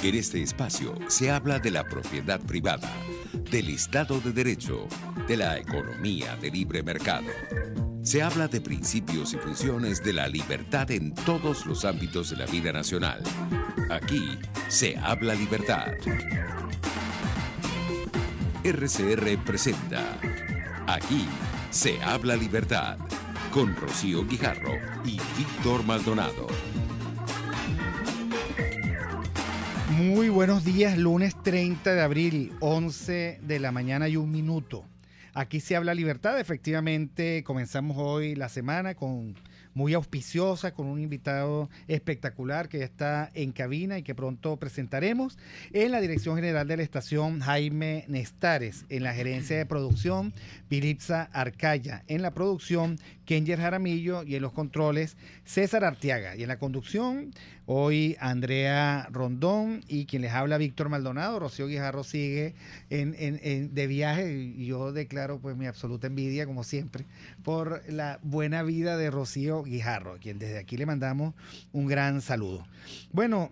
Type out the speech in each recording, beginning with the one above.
En este espacio se habla de la propiedad privada, del Estado de Derecho, de la economía de libre mercado. Se habla de principios y funciones de la libertad en todos los ámbitos de la vida nacional. Aquí se habla libertad. RCR presenta Aquí se habla libertad con Rocío Guijarro y Víctor Maldonado. Muy buenos días, lunes 30 de abril, 11 de la mañana y 1 minuto. Aquí se habla libertad, efectivamente comenzamos hoy la semana muy auspiciosa, con un invitado espectacular que ya está en cabina y que pronto presentaremos. En la dirección general de la estación, Jaime Nestares. En la gerencia de producción, Vilipsa Arcaya. En la producción, Kenger Jaramillo, y en los controles, César Arteaga. Y en la conducción, hoy Andrea Rondón y quien les habla, Víctor Maldonado. Rocío Guijarro sigue de viaje y yo declaro pues mi absoluta envidia, como siempre, por la buena vida de Rocío Guijarro, a quien desde aquí le mandamos un gran saludo. Bueno,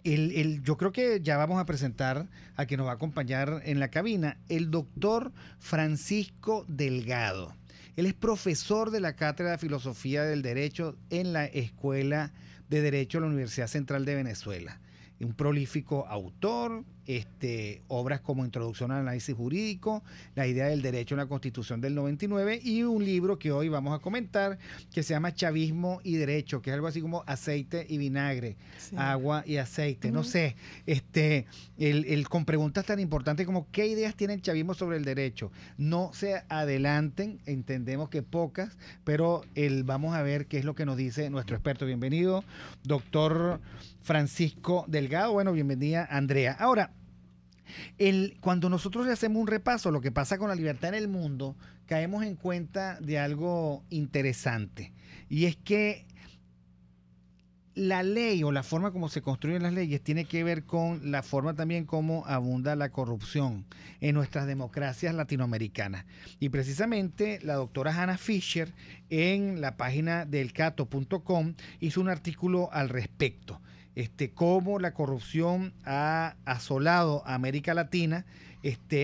yo creo que ya vamos a presentar a quien nos va a acompañar en la cabina, el doctor Francisco Delgado. Él es profesor de la Cátedra de Filosofía del Derecho en la Escuela de Derecho de la Universidad Central de Venezuela. Un prolífico autor, obras como Introducción al Análisis Jurídico, La idea del derecho en la Constitución del 99 y un libro que hoy vamos a comentar que se llama Chavismo y Derecho, que es algo así como aceite y vinagre, sí, agua y aceite, no sé, con preguntas tan importantes como ¿qué ideas tiene el chavismo sobre el derecho? No se adelanten, entendemos que pocas, pero vamos a ver qué es lo que nos dice nuestro experto. Bienvenido, doctor Francisco Delgado. Bueno, bienvenida, Andrea. Ahora, cuando nosotros le hacemos un repaso a lo que pasa con la libertad en el mundo, caemos en cuenta de algo interesante, y es que la ley o la forma como se construyen las leyes tiene que ver con la forma también como abunda la corrupción en nuestras democracias latinoamericanas. Y precisamente la doctora Hannah Fisher en la página del cato.com hizo un artículo al respecto. Cómo la corrupción ha asolado a América Latina,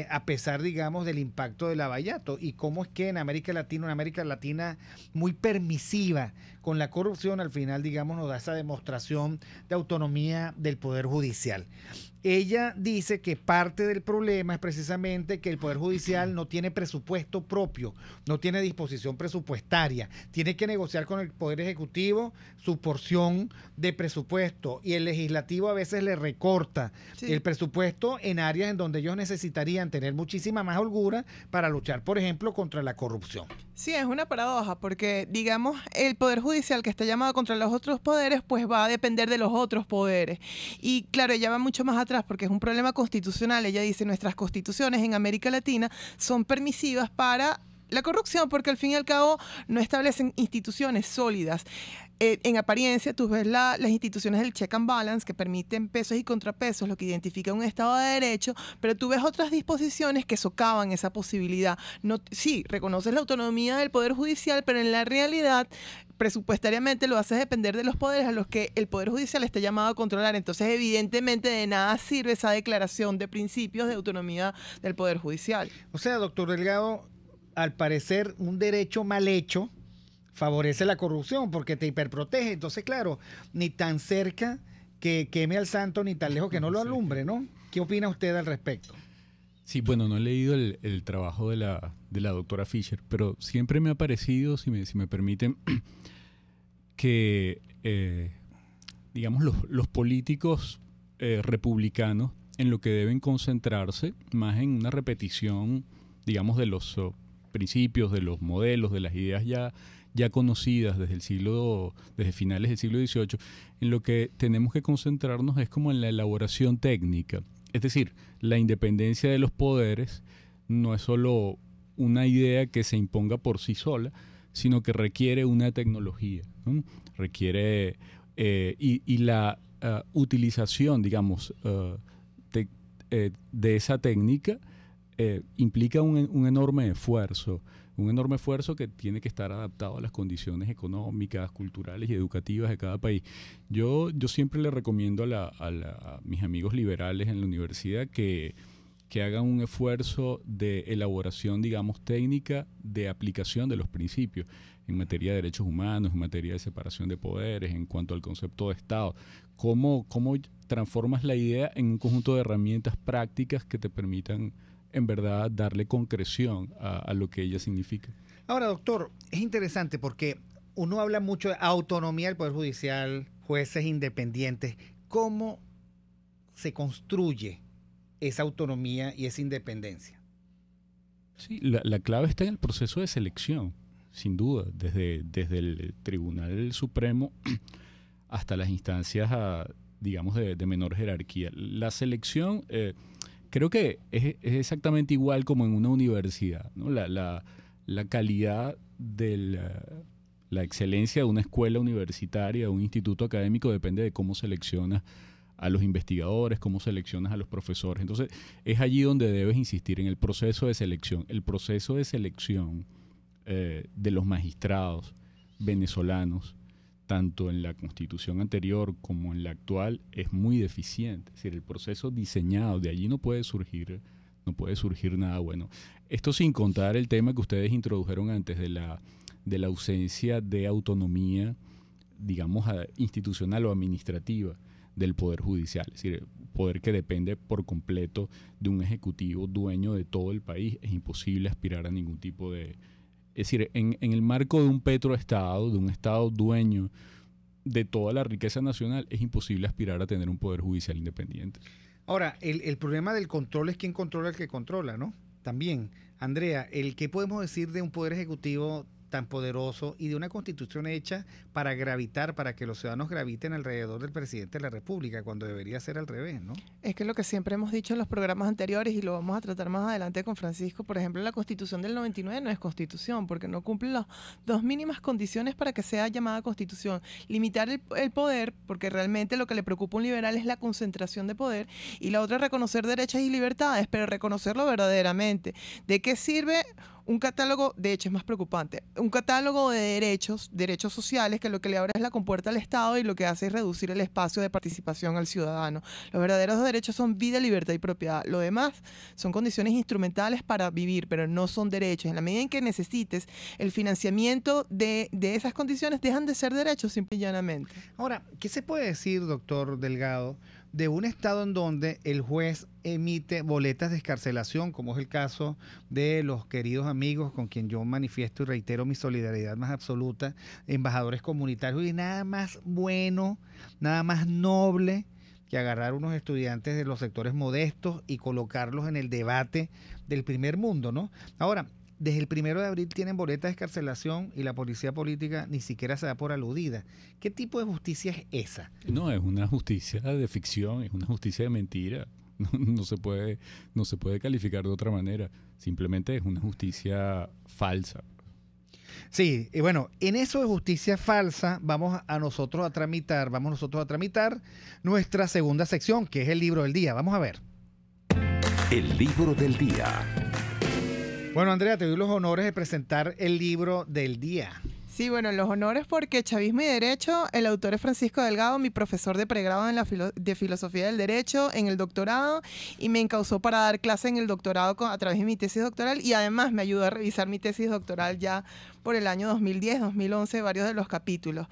a pesar, digamos, del impacto del lavallato, y cómo es que en América Latina, una América Latina muy permisiva con la corrupción, al final, digamos, nos da esa demostración de autonomía del Poder Judicial. Ella dice que parte del problema es precisamente que el Poder Judicial no tiene presupuesto propio, no tiene disposición presupuestaria, tiene que negociar con el Poder Ejecutivo su porción de presupuesto, y el Legislativo a veces le recorta el presupuesto en áreas en donde ellos necesitarían tener muchísima más holgura para luchar, por ejemplo, contra la corrupción. Sí, es una paradoja porque, digamos, el Poder Judicial, que está llamado contra los otros poderes, pues va a depender de los otros poderes. Y claro, ella va mucho más atrás porque es un problema constitucional. Ella dice, nuestras constituciones en América Latina son permisivas para la corrupción porque al fin y al cabo no establecen instituciones sólidas. En apariencia, tú ves las instituciones del check and balance que permiten pesos y contrapesos, lo que identifica un Estado de Derecho, pero tú ves otras disposiciones que socavan esa posibilidad. Sí, reconoces la autonomía del Poder Judicial, pero en la realidad, presupuestariamente lo haces depender de los poderes a los que el Poder Judicial está llamado a controlar. Entonces, evidentemente, de nada sirve esa declaración de principios de autonomía del Poder Judicial. O sea, doctor Delgado, al parecer, un derecho mal hecho favorece la corrupción porque te hiperprotege. Entonces, claro, ni tan cerca que queme al santo, ni tan lejos que no lo alumbre, ¿no? ¿Qué opina usted al respecto? Sí, bueno, no he leído el trabajo de la doctora Fisher, pero siempre me ha parecido, si me permiten, que, digamos, los políticos republicanos en lo que deben concentrarse más en una repetición, digamos, de los principios, de los modelos, de las ideas ya conocidas desde finales del siglo XVIII, en lo que tenemos que concentrarnos es como en la elaboración técnica. Es decir, la independencia de los poderes no es solo una idea que se imponga por sí sola, sino que requiere una tecnología, ¿no? Requiere y la utilización, digamos, de esa técnica implica un enorme esfuerzo, un enorme esfuerzo que tiene que estar adaptado a las condiciones económicas, culturales y educativas de cada país. Yo siempre le recomiendo a mis amigos liberales en la universidad que hagan un esfuerzo de elaboración, digamos, técnica de aplicación de los principios en materia de derechos humanos, en materia de separación de poderes, en cuanto al concepto de Estado. ¿Cómo transformas la idea en un conjunto de herramientas prácticas que te permitan en verdad darle concreción a lo que ella significa? Ahora, doctor, es interesante porque uno habla mucho de autonomía del Poder Judicial, jueces independientes. ¿Cómo se construye esa autonomía y esa independencia? Sí, la clave está en el proceso de selección, sin duda, desde el Tribunal Supremo hasta las instancias, digamos, de menor jerarquía. La selección... creo que es exactamente igual como en una universidad, ¿no? La calidad de la excelencia de una escuela universitaria, de un instituto académico, depende de cómo seleccionas a los investigadores, cómo seleccionas a los profesores. Entonces, es allí donde debes insistir, en el proceso de selección. El proceso de selección de los magistrados venezolanos, tanto en la Constitución anterior como en la actual, es muy deficiente. Es decir, el proceso diseñado, de allí no puede surgir nada bueno. Esto sin contar el tema que ustedes introdujeron antes de la ausencia de autonomía, digamos, institucional o administrativa del Poder Judicial. Es decir, poder que depende por completo de un ejecutivo dueño de todo el país. Es imposible aspirar a ningún tipo de... Es decir, en el marco de un petroestado, de un estado dueño de toda la riqueza nacional, es imposible aspirar a tener un poder judicial independiente. Ahora, el problema del control es quién controla al que controla, ¿no? También, Andrea, ¿qué podemos decir de un poder ejecutivo tan poderoso y de una constitución hecha para gravitar, para que los ciudadanos graviten alrededor del presidente de la República, cuando debería ser al revés, ¿no? Es que lo que siempre hemos dicho en los programas anteriores, y lo vamos a tratar más adelante con Francisco, por ejemplo, la Constitución del 99 no es constitución, porque no cumple las dos mínimas condiciones para que sea llamada constitución. Limitar el poder, porque realmente lo que le preocupa a un liberal es la concentración de poder, y la otra reconocer derechos y libertades, pero reconocerlo verdaderamente. ¿De qué sirve un catálogo? De hecho, es más preocupante, un catálogo de derechos sociales, que lo que le abre es la compuerta al Estado y lo que hace es reducir el espacio de participación al ciudadano. Los verdaderos derechos son vida, libertad y propiedad. Lo demás son condiciones instrumentales para vivir, pero no son derechos. En la medida en que necesites el financiamiento de esas condiciones, dejan de ser derechos simple y llanamente. Ahora, ¿qué se puede decir, doctor Delgado, de un estado en donde el juez emite boletas de excarcelación, como es el caso de los queridos amigos con quien yo manifiesto y reitero mi solidaridad más absoluta, embajadores comunitarios, y nada más bueno, nada más noble que agarrar unos estudiantes de los sectores modestos y colocarlos en el debate del primer mundo, ¿no? Ahora, desde el 1 de abril tienen boletas de excarcelación y la policía política ni siquiera se da por aludida. ¿Qué tipo de justicia es esa? No, es una justicia de ficción, es una justicia de mentira. No se puede calificar de otra manera. Simplemente es una justicia falsa. Sí, y bueno, en eso de justicia falsa vamos nosotros a tramitar nuestra segunda sección, que es el libro del día. Vamos a ver. El libro del día. Bueno, Andrea, te doy los honores de presentar el libro del día. Sí, bueno, los honores porque Chavismo y Derecho, el autor es Francisco Delgado, mi profesor de pregrado de Filosofía del Derecho en el doctorado, y me encausó para dar clase en el doctorado a través de mi tesis doctoral, y además me ayudó a revisar mi tesis doctoral ya por el año 2010, 2011, varios de los capítulos.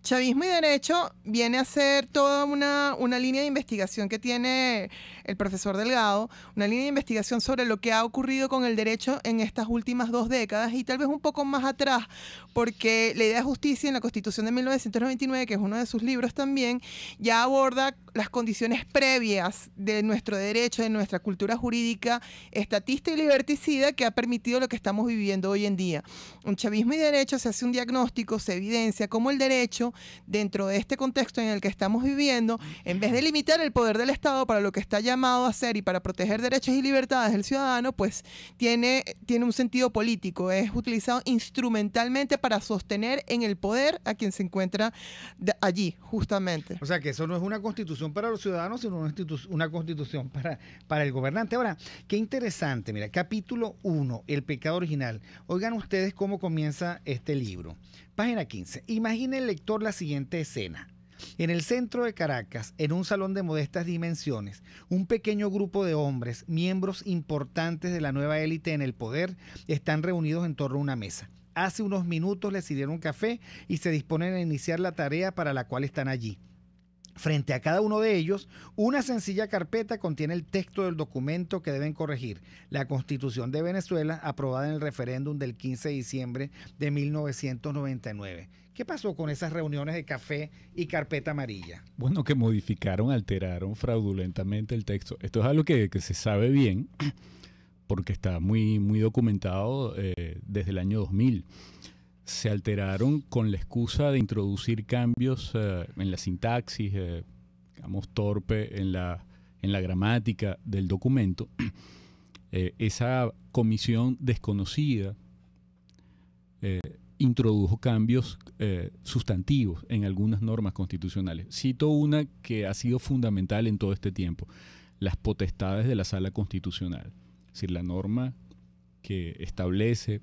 Chavismo y Derecho viene a ser toda una línea de investigación que tiene el profesor Delgado, una línea de investigación sobre lo que ha ocurrido con el derecho en estas últimas 2 décadas y tal vez un poco más atrás, porque la idea de justicia en la Constitución de 1999, que es uno de sus libros también, ya aborda las condiciones previas de nuestro derecho, de nuestra cultura jurídica estatista y liberticida que ha permitido lo que estamos viviendo hoy en día. En Chavismo y Derecho se hace un diagnóstico, se evidencia cómo el derecho, dentro de este contexto en el que estamos viviendo, en vez de limitar el poder del Estado para lo que está llamado a hacer y para proteger derechos y libertades del ciudadano, pues tiene un sentido político, es utilizado instrumentalmente para sostener en el poder a quien se encuentra allí, justamente. O sea, que eso no es una constitución constitución para los ciudadanos, sino una constitución para el gobernante. Ahora, qué interesante, mira, capítulo 1, el pecado original. Oigan ustedes cómo comienza este libro. Página 15. Imagine el lector la siguiente escena. En el centro de Caracas, en un salón de modestas dimensiones, un pequeño grupo de hombres, miembros importantes de la nueva élite en el poder, están reunidos en torno a una mesa. Hace unos minutos les sirvieron café y se disponen a iniciar la tarea para la cual están allí. Frente a cada uno de ellos, una sencilla carpeta contiene el texto del documento que deben corregir, la Constitución de Venezuela, aprobada en el referéndum del 15 de diciembre de 1999. ¿Qué pasó con esas reuniones de café y carpeta amarilla? Bueno, que modificaron, alteraron fraudulentamente el texto. Esto es algo que se sabe bien, porque está muy documentado desde el año 2000. Se alteraron con la excusa de introducir cambios en la sintaxis, digamos, torpe en la gramática del documento. Esa comisión desconocida introdujo cambios sustantivos en algunas normas constitucionales. Cito una que ha sido fundamental en todo este tiempo: las potestades de la Sala Constitucional. Es decir, la norma que establece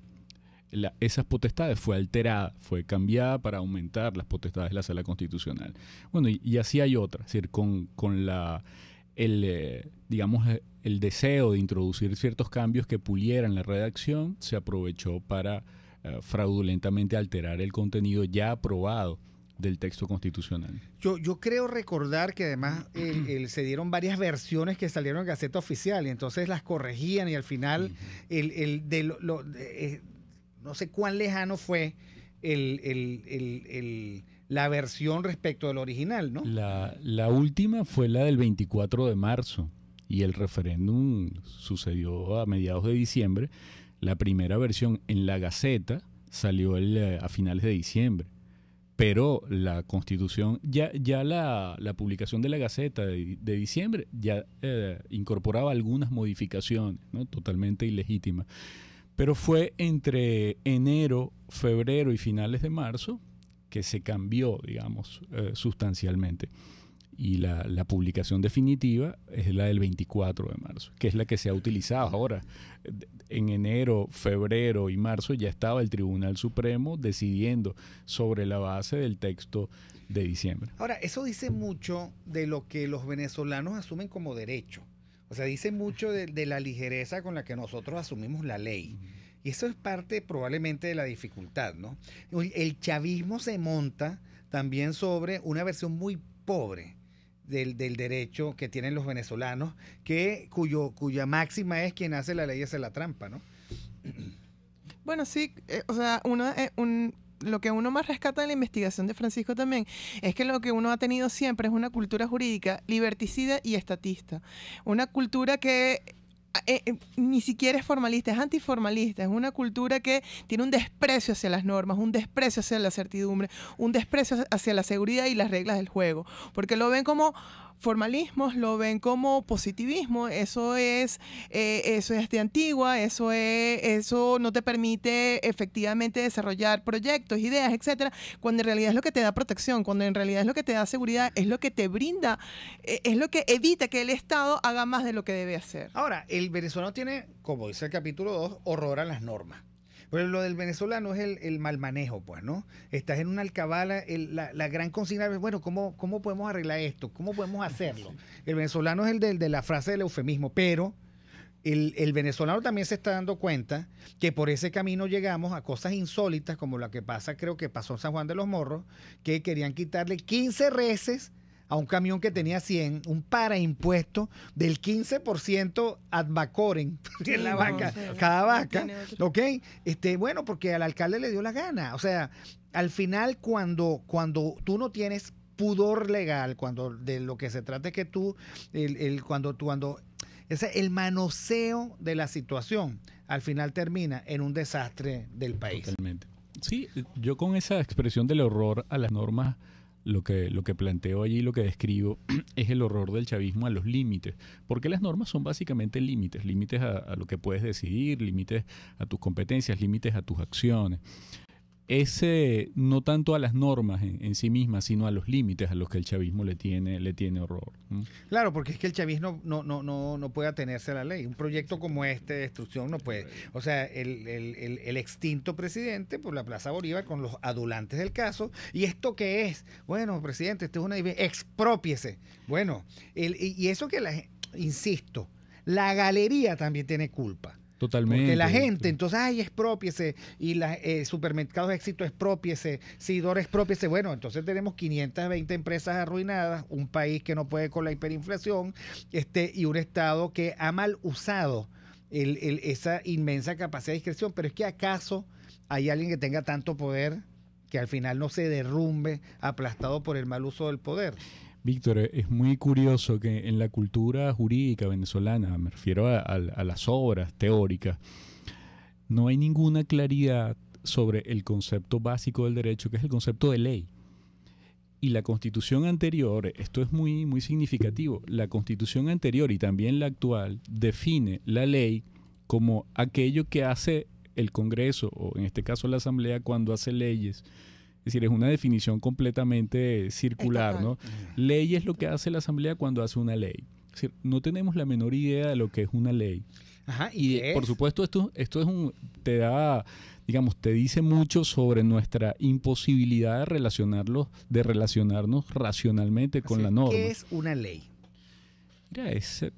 esas potestades fue alterada, fue cambiada para aumentar las potestades de la Sala Constitucional. Bueno, y así hay otras, es decir, con el deseo de introducir ciertos cambios que pulieran la redacción, se aprovechó para fraudulentamente alterar el contenido ya aprobado del texto constitucional. Yo creo recordar que además se dieron varias versiones que salieron en Gaceta Oficial y entonces las corregían y al final no sé cuán lejano fue la versión respecto del original, ¿no? La última fue la del 24 de marzo y el referéndum sucedió a mediados de diciembre. La primera versión en la Gaceta salió a finales de diciembre, pero la Constitución, ya la publicación de la Gaceta de diciembre ya incorporaba algunas modificaciones, ¿no? Totalmente ilegítimas. Pero fue entre enero, febrero y finales de marzo que se cambió, digamos, sustancialmente. Y la publicación definitiva es la del 24 de marzo, que es la que se ha utilizado. Ahora, en enero, febrero y marzo ya estaba el Tribunal Supremo decidiendo sobre la base del texto de diciembre. Ahora, eso dice mucho de lo que los venezolanos asumen como derecho. O sea, dice mucho de la ligereza con la que nosotros asumimos la ley. Y eso es parte probablemente de la dificultad, ¿no? El chavismo se monta también sobre una versión muy pobre del derecho que tienen los venezolanos, cuya máxima es: quien hace la ley hace la trampa, ¿no? Bueno, sí, o sea, lo que uno más rescata de la investigación de Francisco también es que lo que uno ha tenido siempre es una cultura jurídica liberticida y estatista. Una cultura que ni siquiera es formalista, es antiformalista. Es una cultura que tiene un desprecio hacia las normas, un desprecio hacia la certidumbre, un desprecio hacia la seguridad y las reglas del juego. Porque lo ven como formalismos, lo ven como positivismo. Eso es de antigua, eso no te permite efectivamente desarrollar proyectos, ideas, etcétera, cuando en realidad es lo que te da protección, cuando en realidad es lo que te da seguridad, es lo que te brinda, es lo que evita que el Estado haga más de lo que debe hacer. Ahora, el venezolano tiene, como dice el capítulo 2, horror a las normas. Pero lo del venezolano es el mal manejo, pues, ¿no? Estás en una alcabala, la gran consigna es, bueno, ¿cómo podemos arreglar esto? ¿Cómo podemos hacerlo? El venezolano es el de la frase del eufemismo, pero el venezolano también se está dando cuenta que por ese camino llegamos a cosas insólitas como la que creo que pasó en San Juan de los Morros, que querían quitarle 15 reses a un camión que tenía 100, un paraimpuesto del 15% ad vacorem, en la vaca, cada vaca, ¿ok? Bueno, porque al alcalde le dio la gana. O sea, al final cuando tú no tienes pudor legal, cuando de lo que se trata es que tú, el manoseo de la situación, al final termina en un desastre del país. Totalmente. Sí, yo con esa expresión del horror a las normas, lo que planteo allí, lo que describo, es el horror del chavismo a los límites. Porque las normas son básicamente límites a lo que puedes decidir, límites a tus competencias, límites a tus acciones. no tanto a las normas en sí mismas, sino a los límites a los que el chavismo le tiene horror. Claro, porque es que el chavismo no puede atenerse a la ley. Un proyecto como este de destrucción no puede. O sea, el extinto presidente por la Plaza Bolívar con los adulantes del caso. ¿Y esto qué es? Bueno, presidente, esto es una... Exprópiese. Bueno, y eso que insisto, la galería también tiene culpa. Totalmente. Porque la gente, entonces, exprópiese, y Supermercados Éxito exprópiese, Sidor exprópiese. Bueno, entonces tenemos 520 empresas arruinadas, un país que no puede con la hiperinflación, y un Estado que ha mal usado esa inmensa capacidad de discreción. Pero es que ¿acaso hay alguien que tenga tanto poder que al final no se derrumbe aplastado por el mal uso del poder? Víctor, es muy curioso que en la cultura jurídica venezolana, me refiero a las obras teóricas, no hay ninguna claridad sobre el concepto básico del derecho, que es el concepto de ley. Y la Constitución anterior, esto es muy, muy significativo, la Constitución anterior y también la actual define la ley como aquello que hace el Congreso, o en este caso la Asamblea, cuando hace leyes. Es decir, es una definición completamente circular, ¿no? Ley es lo que hace la Asamblea cuando hace una ley. Es decir, no tenemos la menor idea de lo que es una ley. Ajá, y por supuesto, esto te dice mucho sobre nuestra imposibilidad de relacionarnos racionalmente con la norma. ¿Qué es una ley? Mira, es una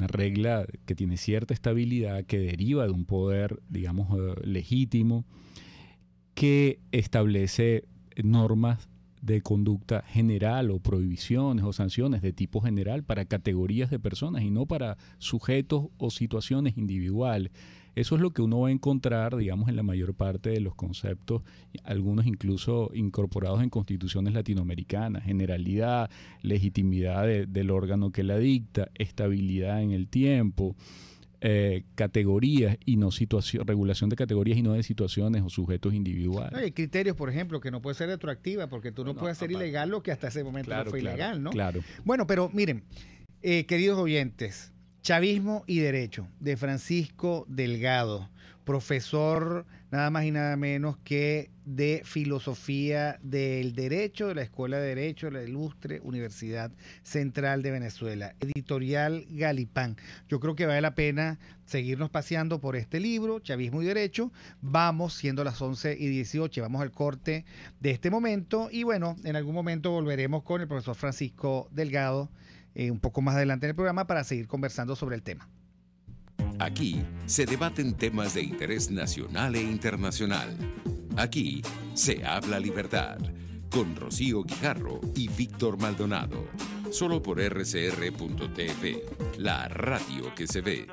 regla que tiene cierta estabilidad, que deriva de un poder, digamos, legítimo, que establece normas de conducta general o prohibiciones o sanciones de tipo general para categorías de personas y no para sujetos o situaciones individuales. Eso es lo que uno va a encontrar, digamos, en la mayor parte de los conceptos, algunos incluso incorporados en constituciones latinoamericanas: generalidad, legitimidad del órgano que la dicta, estabilidad en el tiempo, categorías y no regulación de categorías y no de situaciones o sujetos individuales. Hay criterios, por ejemplo, que no puede ser retroactiva, porque tú no puedes hacer ilegal lo que hasta ese momento no fue ilegal, ¿no? Claro. Bueno, pero miren, queridos oyentes, Chavismo y Derecho, de Francisco Delgado, profesor nada más y nada menos que de Filosofía del Derecho de la Escuela de Derecho de la Ilustre Universidad Central de Venezuela, editorial Galipán. Yo creo que vale la pena seguirnos paseando por este libro, Chavismo y Derecho. Vamos, siendo las 11:18, vamos al corte de este momento y bueno, en algún momento volveremos con el profesor Francisco Delgado un poco más adelante en el programa para seguir conversando sobre el tema. Aquí se debaten temas de interés nacional e internacional. Aquí se habla libertad, con Rocío Guijarro y Víctor Maldonado. Solo por rcr.tv, la radio que se ve.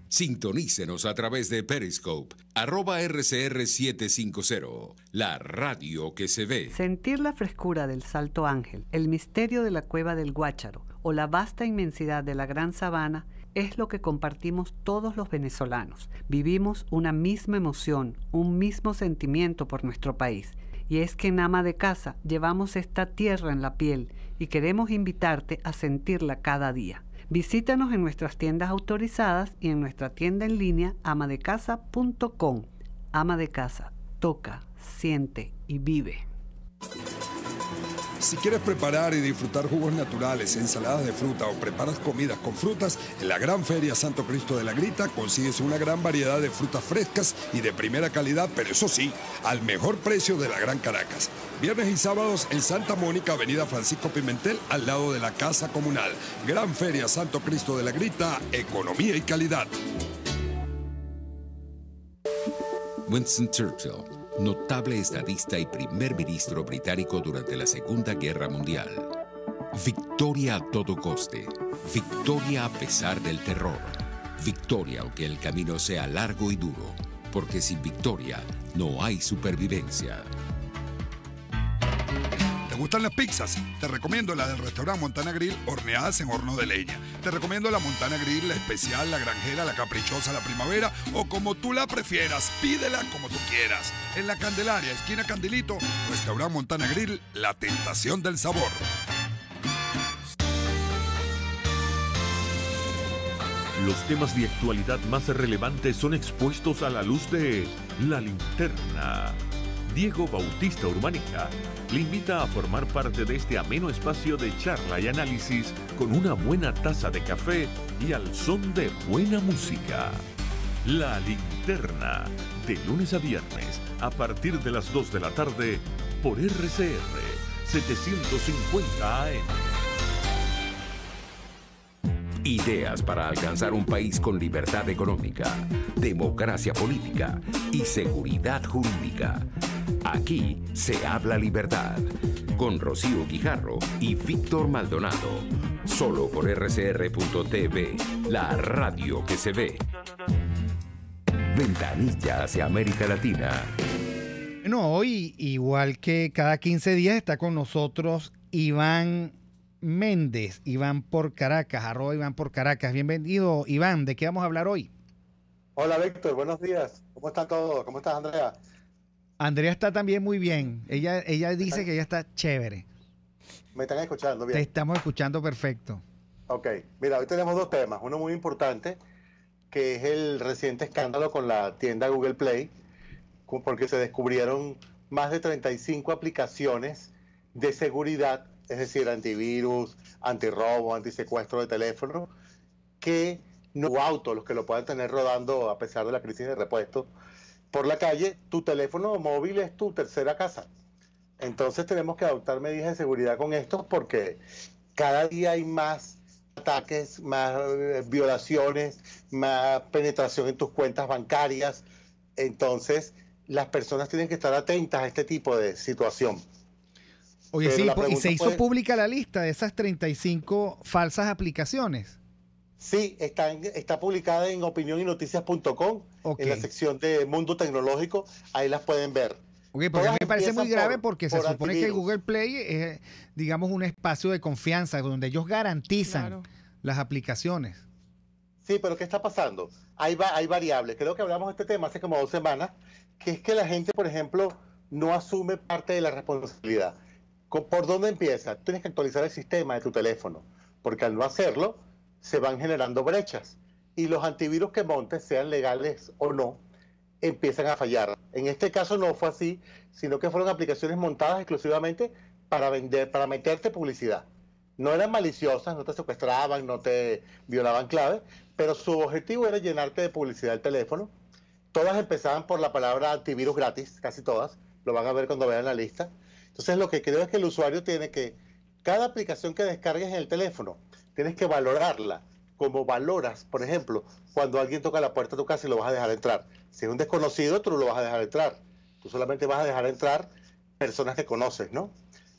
Sintonícenos a través de Periscope, @RCR750, la radio que se ve. Sentir la frescura del Salto Ángel, el misterio de la cueva del Guácharo o la vasta inmensidad de la Gran Sabana es lo que compartimos todos los venezolanos. Vivimos una misma emoción, un mismo sentimiento por nuestro país. Y es que en Ama de Casa llevamos esta tierra en la piel y queremos invitarte a sentirla cada día. Visítanos en nuestras tiendas autorizadas y en nuestra tienda en línea amadecasa.com. Ama de Casa, toca, siente y vive. Si quieres preparar y disfrutar jugos naturales, ensaladas de fruta o preparas comidas con frutas, en la Gran Feria Santo Cristo de la Grita consigues una gran variedad de frutas frescas y de primera calidad, pero eso sí, al mejor precio de la Gran Caracas. Viernes y sábados en Santa Mónica, Avenida Francisco Pimentel, al lado de la Casa Comunal. Gran Feria Santo Cristo de la Grita, economía y calidad. Winston Churchill, notable estadista y primer ministro británico durante la Segunda Guerra Mundial. Victoria a todo coste. Victoria a pesar del terror. Victoria aunque el camino sea largo y duro. Porque sin victoria no hay supervivencia. ¿Te gustan las pizzas? Te recomiendo la del restaurante Montana Grill, horneadas en horno de leña. Te recomiendo la Montana Grill, la especial, la granjera, la caprichosa, la primavera o como tú la prefieras. Pídela como tú quieras. En la Candelaria, esquina Candilito, restaurante Montana Grill, la tentación del sabor. Los temas de actualidad más relevantes son expuestos a la luz de La Linterna. Diego Bautista Urbanija le invita a formar parte de este ameno espacio de charla y análisis con una buena taza de café y al son de buena música. La Linterna, de lunes a viernes, a partir de las 2 de la tarde, por RCR 750 AM. Ideas para alcanzar un país con libertad económica, democracia política y seguridad jurídica. Aquí se habla libertad. Con Rocío Guijarro y Víctor Maldonado. Solo por rcr.tv, la radio que se ve. Ventanilla hacia América Latina. Bueno, hoy, igual que cada 15 días, está con nosotros Iván Méndez, Iván por Caracas, @Iván por Caracas. Bienvenido, Iván. ¿De qué vamos a hablar hoy? Hola, Víctor. Buenos días. ¿Cómo están todos? ¿Cómo estás, Andrea? Andrea está también muy bien. Ella dice que ella está chévere. ¿Me están escuchando bien? Te estamos escuchando perfecto. Ok. Mira, hoy tenemos dos temas. Uno muy importante, que es el reciente escándalo con la tienda Google Play, porque se descubrieron más de 35 aplicaciones de seguridad, es decir, antivirus, antirrobo, antisecuestro de teléfono, que no autos, los que lo puedan tener rodando a pesar de la crisis de repuesto por la calle. Tu teléfono móvil es tu tercera casa. Entonces tenemos que adoptar medidas de seguridad con esto, porque cada día hay más ataques, más violaciones, más penetración en tus cuentas bancarias. Entonces las personas tienen que estar atentas a este tipo de situación. Oye, sí, y se hizo pública la lista de esas 35 falsas aplicaciones. Sí, está publicada en opinionynoticias.com, en la sección de Mundo Tecnológico. Ahí las pueden ver. Ok, porque a mí me parece muy grave porque se supone que Google Play es, digamos, un espacio de confianza donde ellos garantizan las aplicaciones. Sí, pero ¿qué está pasando? Hay variables. Creo que hablamos de este tema hace como 2 semanas, que es que la gente, por ejemplo, no asume parte de la responsabilidad. ¿Por dónde empieza? Tienes que actualizar el sistema de tu teléfono, porque al no hacerlo, se van generando brechas. Y los antivirus que montes, sean legales o no, empiezan a fallar. En este caso no fue así, sino que fueron aplicaciones montadas exclusivamente para vender, para meterte publicidad. No eran maliciosas, no te secuestraban, no te violaban clave, pero su objetivo era llenarte de publicidad el teléfono. Todas empezaban por la palabra antivirus gratis, casi todas, lo van a ver cuando vean la lista. Entonces lo que creo es que el usuario tiene que, cada aplicación que descargues en el teléfono, tienes que valorarla, como valoras, por ejemplo, cuando alguien toca la puerta de tu casa y lo vas a dejar entrar. Si es un desconocido, tú no lo vas a dejar entrar. Tú solamente vas a dejar entrar personas que conoces, ¿no?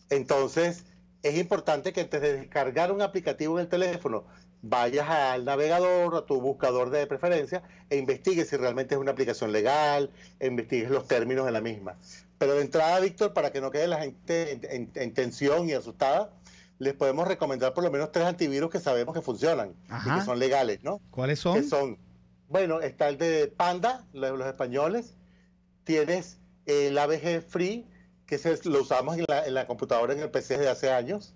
Entonces, es importante que antes de descargar un aplicativo en el teléfono, vayas al navegador, a tu buscador de preferencia, e investigues si realmente es una aplicación legal, investigues los términos de la misma. Pero de entrada, Víctor, para que no quede la gente en tensión y asustada, les podemos recomendar por lo menos 3 antivirus que sabemos que funcionan y que son legales, ¿no? ¿Cuáles son? Bueno, está el de Panda, los españoles. Tienes el AVG Free, que lo usamos en la computadora, en el PC desde hace años.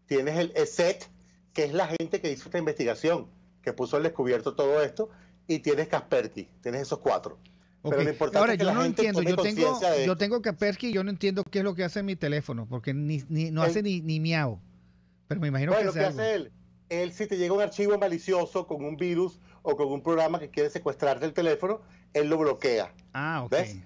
Tienes el ESET, que es la gente que hizo esta investigación, que puso al descubierto todo esto. Y tienes Kaspersky, tienes esos 4. Okay. Pero lo importante ahora, es que yo la no gente entiendo, yo tengo Kaspersky y yo no entiendo qué es lo que hace mi teléfono, porque no hace ni miau. Pero me imagino que ¿qué hace él? Él, si te llega un archivo malicioso con un virus o con un programa que quiere secuestrarte el teléfono, él lo bloquea. Ah, ok. ¿Ves?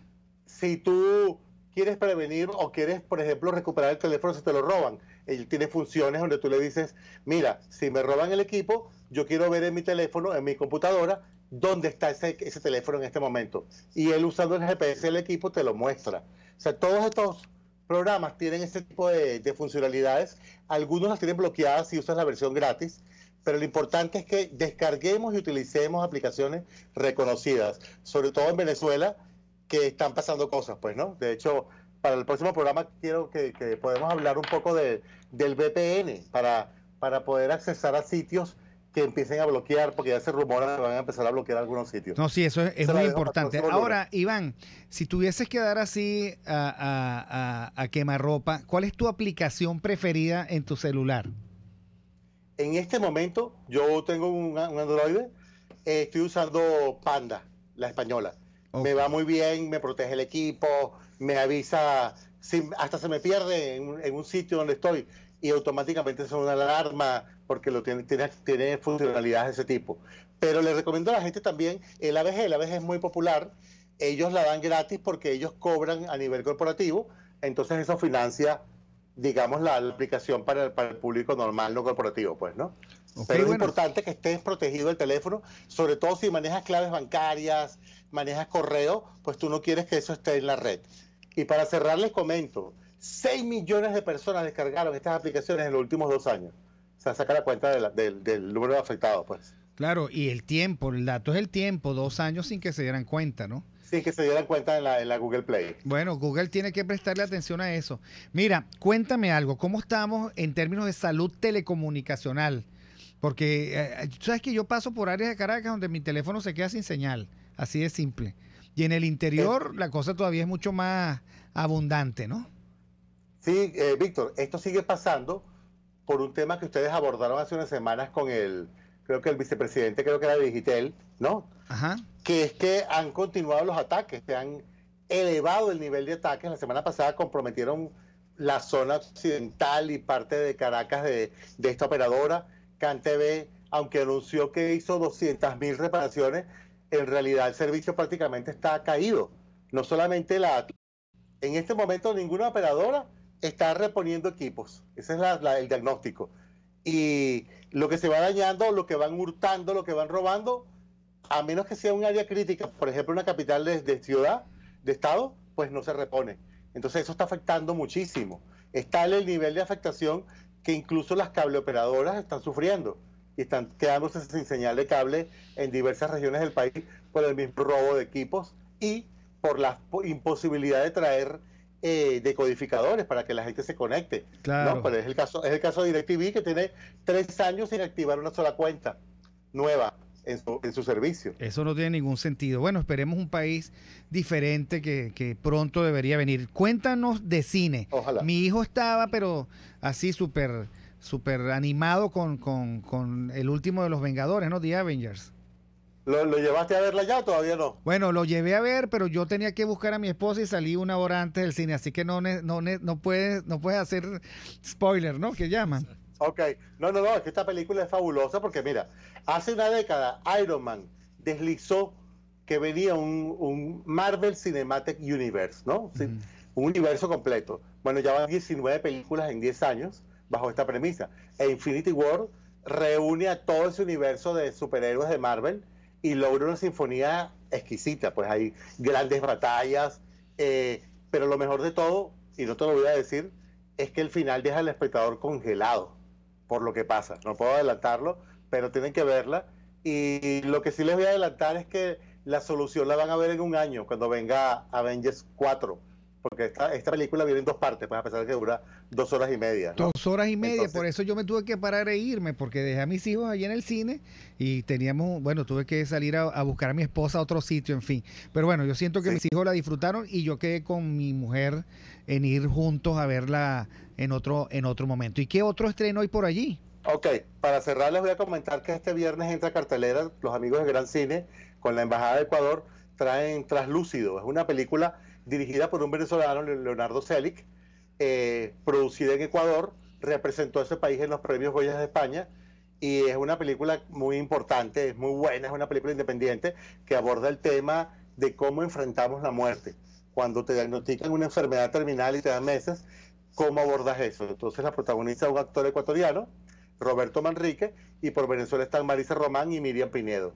Si tú quieres prevenir o quieres, por ejemplo, recuperar el teléfono si te lo roban, él tiene funciones donde tú le dices, mira, si me roban el equipo, yo quiero ver en mi teléfono, en mi computadora, dónde está ese teléfono en este momento. Y él, usando el GPS del equipo, te lo muestra. O sea, todos estos programas tienen ese tipo de funcionalidades. Algunos las tienen bloqueadas si usas la versión gratis, pero lo importante es que descarguemos y utilicemos aplicaciones reconocidas, sobre todo en Venezuela, que están pasando cosas, pues, ¿no? De hecho, para el próximo programa quiero que podamos hablar un poco del VPN para poder accesar a sitios que empiecen a bloquear, porque ya se rumora que van a empezar a bloquear algunos sitios. No, sí, eso es muy importante. Ahora, Iván, si tuvieses que dar así a quemarropa, ¿cuál es tu aplicación preferida en tu celular? En este momento, yo tengo un Android, estoy usando Panda, la española. Me va muy bien, me protege el equipo, me avisa, hasta se me pierde en un sitio donde estoy y automáticamente suena una alarma porque tiene funcionalidades de ese tipo. Pero le recomiendo a la gente también el ABG es muy popular, ellos la dan gratis porque ellos cobran a nivel corporativo, entonces eso financia, digamos, la aplicación para el público normal, no corporativo, pues, ¿no? Pero es importante que estés protegido el teléfono, sobre todo si manejas claves bancarias, manejas correo, pues tú no quieres que eso esté en la red. Y para cerrar les comento, 6 millones de personas descargaron estas aplicaciones en los últimos 2 años. O sea, saca la cuenta del número de afectados, pues. Claro, y el tiempo, el dato es el tiempo, 2 años sin que se dieran cuenta, ¿no? Sin que se dieran cuenta en la Google Play. Bueno, Google tiene que prestarle atención a eso. Mira, cuéntame algo, ¿cómo estamos en términos de salud telecomunicacional? Porque tú sabes que yo paso por áreas de Caracas donde mi teléfono se queda sin señal, así de simple. Y en el interior la cosa todavía es mucho más abundante, ¿no? Sí, Víctor, esto sigue pasando por un tema que ustedes abordaron hace unas semanas con creo que el vicepresidente, creo que era de Digitel, ¿no? Ajá. Que es que han continuado los ataques, se han elevado el nivel de ataques. La semana pasada comprometieron la zona occidental y parte de Caracas de esta operadora. CanTV, aunque anunció que hizo 200.000 reparaciones, en realidad el servicio prácticamente está caído. No solamente en este momento ninguna operadora está reponiendo equipos. Ese es el diagnóstico. Y lo que se va dañando, lo que van hurtando, lo que van robando, a menos que sea un área crítica, por ejemplo una capital de ciudad, de estado, pues no se repone. Entonces eso está afectando muchísimo. Está el nivel de afectación que incluso las cableoperadoras están sufriendo y están quedándose sin señal de cable en diversas regiones del país por el mismo robo de equipos y por la imposibilidad de traer decodificadores para que la gente se conecte. Claro. ¿No? Pero es el caso de DirecTV, que tiene 3 años sin activar una sola cuenta nueva en su servicio. Eso no tiene ningún sentido. Bueno, esperemos un país diferente que pronto debería venir. Cuéntanos de cine. Ojalá. Mi hijo estaba, pero así súper animado con el último de los Vengadores, ¿no? The Avengers. ¿Lo llevaste a verla ya o todavía no? Bueno, lo llevé a ver, pero yo tenía que buscar a mi esposa y salí 1 hora antes del cine, así que no puedes hacer spoiler, ¿no? Que llaman. Ok, no, es que esta película es fabulosa porque mira, hace una década Iron Man deslizó que venía un Marvel Cinematic Universe, ¿no? Sí, un universo completo. Bueno, ya van 19 películas en 10 años bajo esta premisa. E Infinity War reúne a todo ese universo de superhéroes de Marvel y logra una sinfonía exquisita. Pues hay grandes batallas, pero lo mejor de todo, y no te lo voy a decir, es que el final deja al espectador congelado por lo que pasa. No puedo adelantarlo, pero tienen que verla. Y lo que sí les voy a adelantar es que la solución la van a ver en 1 año, cuando venga Avengers 4. Porque esta película viene en 2 partes, pues a pesar de que dura 2 horas y media, ¿no? 2 horas y media, Entonces, por eso yo me tuve que parar e irme, porque dejé a mis hijos allí en el cine y tuve que salir a buscar a mi esposa a otro sitio, en fin. Pero bueno, yo siento que mis hijos la disfrutaron y yo quedé con mi mujer en ir juntos a verla en otro momento. ¿Y qué otro estreno hay por allí? Ok, para cerrar les voy a comentar que este viernes entra a cartelera, los amigos de Gran Cine, con la Embajada de Ecuador, traen Traslúcido. Es una película dirigida por un venezolano, Leonardo Selic, producida en Ecuador, representó a ese país en los premios Goya de España, y es una película muy importante, es muy buena, es una película independiente que aborda el tema de cómo enfrentamos la muerte. Cuando te diagnostican una enfermedad terminal y te dan meses, ¿cómo abordas eso? Entonces la protagoniza un actor ecuatoriano, Roberto Manrique, y por Venezuela están Marisa Román y Miriam Pinedo.